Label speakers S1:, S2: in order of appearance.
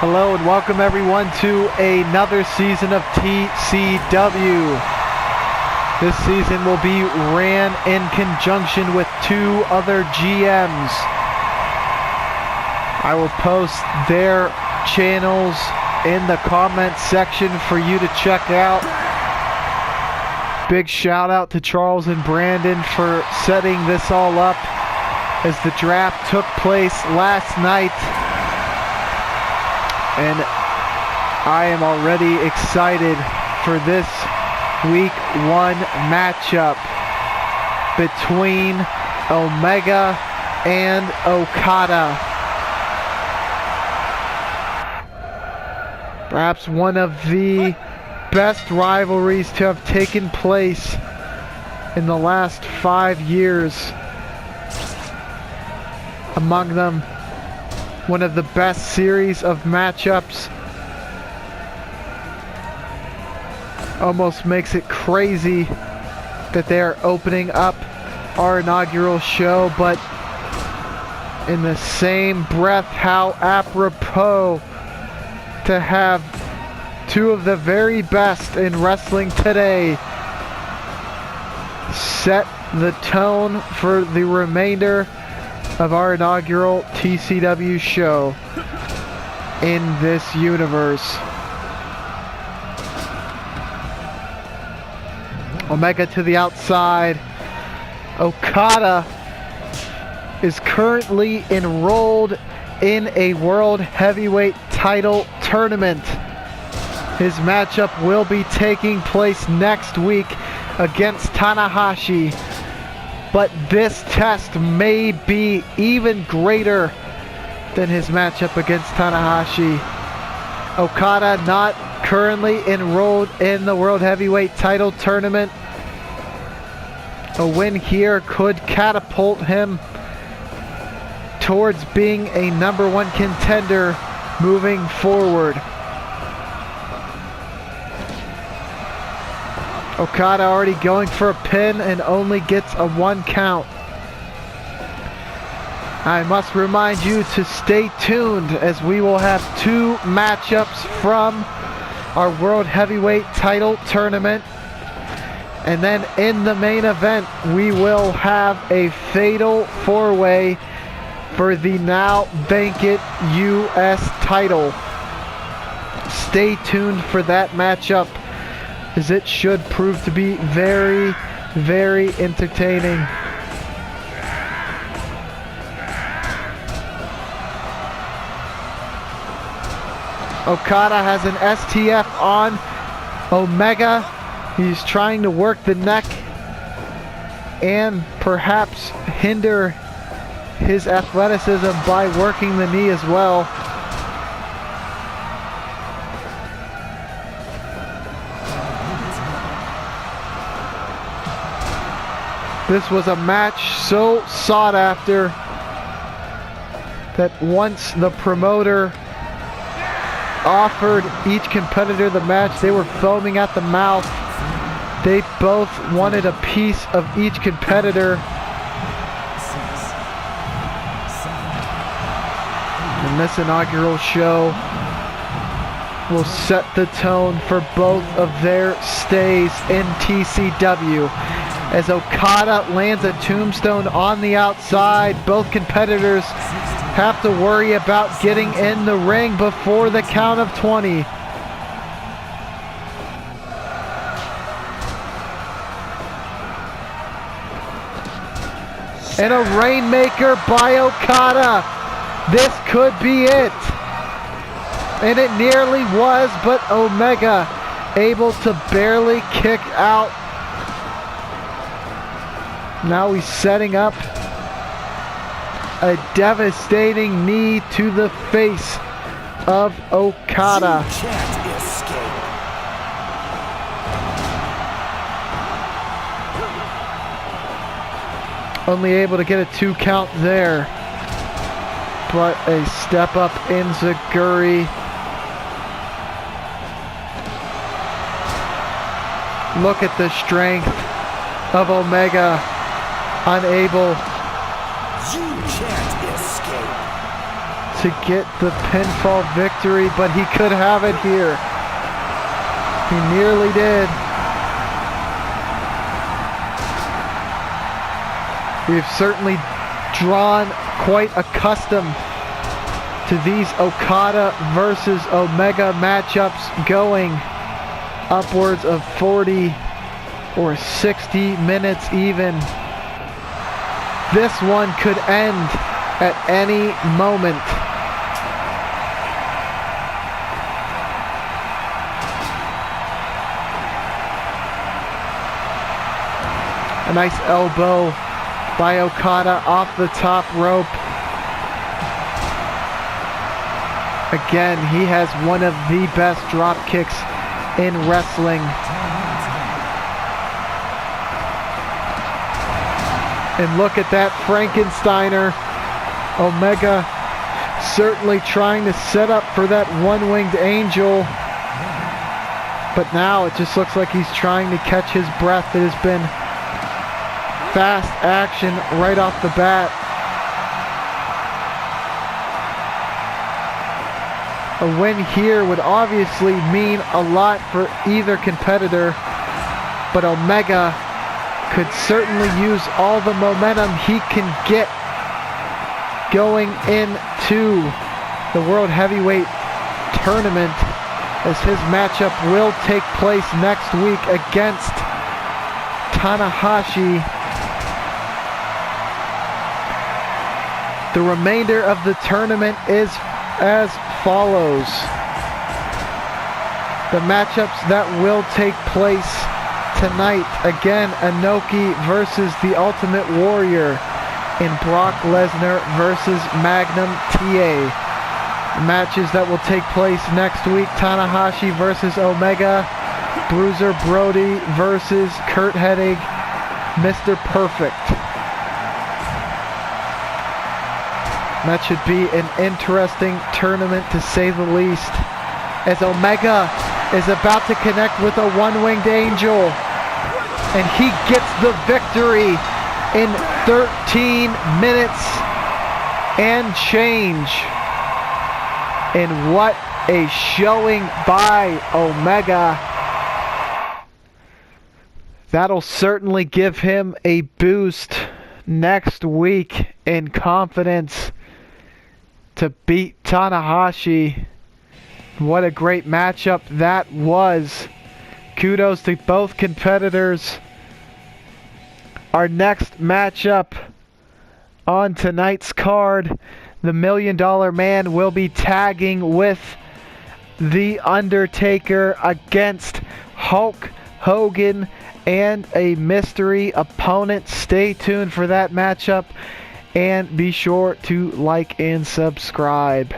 S1: Hello and welcome everyone to another season of TCW. This season will be ran in conjunction with two other GMs. I will post their channels in the comment section for you to check out. Big shout out to Charles and Brandon for setting this all up as the draft took place last night. And I am already excited for this week 1 matchup between Omega and Okada. Perhaps one of the best rivalries to have taken place in the last 5 years. Among them, one of the best series of matchups. Almost makes it crazy that they are opening up our inaugural show, but in the same breath, how apropos to have two of the very best in wrestling today set the tone for the remainder of our inaugural TCW show in this universe. Omega to the outside. Okada is currently enrolled in a World Heavyweight title tournament. His matchup will be taking place next week against Tanahashi. But this test may be even greater than his matchup against Tanahashi. Okada not currently enrolled in the World Heavyweight title tournament. A win here could catapult him towards being a #1 contender moving forward. Okada already going for a pin and only gets a 1 count. I must remind you to stay tuned as we will have 2 matchups from our World Heavyweight title tournament. And then in the main event, we will have a fatal 4-way for the now vacant US title. Stay tuned for that matchup, as it should prove to be very, very entertaining. Okada has an STF on Omega. He's trying to work the neck and perhaps hinder his athleticism by working the knee as well. This was a match so sought after that once the promoter offered each competitor the match, they were foaming at the mouth. They both wanted a piece of each competitor. And this inaugural show will set the tone for both of their stays in TCW. As Okada lands a tombstone on the outside, both competitors have to worry about getting in the ring before the count of 20. And a rainmaker by Okada. This could be it. And it nearly was, but Omega able to barely kick out. Now he's setting up a devastating knee to the face of Okada. Only able to get a 2 count there. But a step up enziguri. Look at the strength of Omega. Unable to get the pinfall victory, but he could have it here. He nearly did. We've certainly drawn quite accustomed to these Okada versus Omega matchups going upwards of 40 or 60 minutes even. This one could end at any moment. A nice elbow by Okada off the top rope. Again, he has one of the best drop kicks in wrestling. And look at that Frankensteiner. Omega certainly trying to set up for that one-winged angel. But now it just looks like he's trying to catch his breath. It has been fast action right off the bat. A win here would obviously mean a lot for either competitor, but Omega could certainly use all the momentum he can get going into the World Heavyweight Tournament, as his matchup will take place next week against Tanahashi. The remainder of the tournament is as follows. The matchups that will take place tonight: again, Inoki versus the Ultimate Warrior, and Brock Lesnar versus Magnum TA. Matches that will take place next week: Tanahashi versus Omega, Bruiser Brody versus Kurt Hennig, Mr. Perfect. That should be an interesting tournament, to say the least, as Omega is about to connect with a one-winged angel, and he gets the victory in 13 minutes and change. And what a showing by Omega. That'll certainly give him a boost next week in confidence to beat Tanahashi. What a great matchup that was. Kudos to both competitors. Our next matchup on tonight's card, the $1 Million Man will be tagging with The Undertaker against Hulk Hogan and a mystery opponent. Stay tuned for that matchup, and be sure to like and subscribe.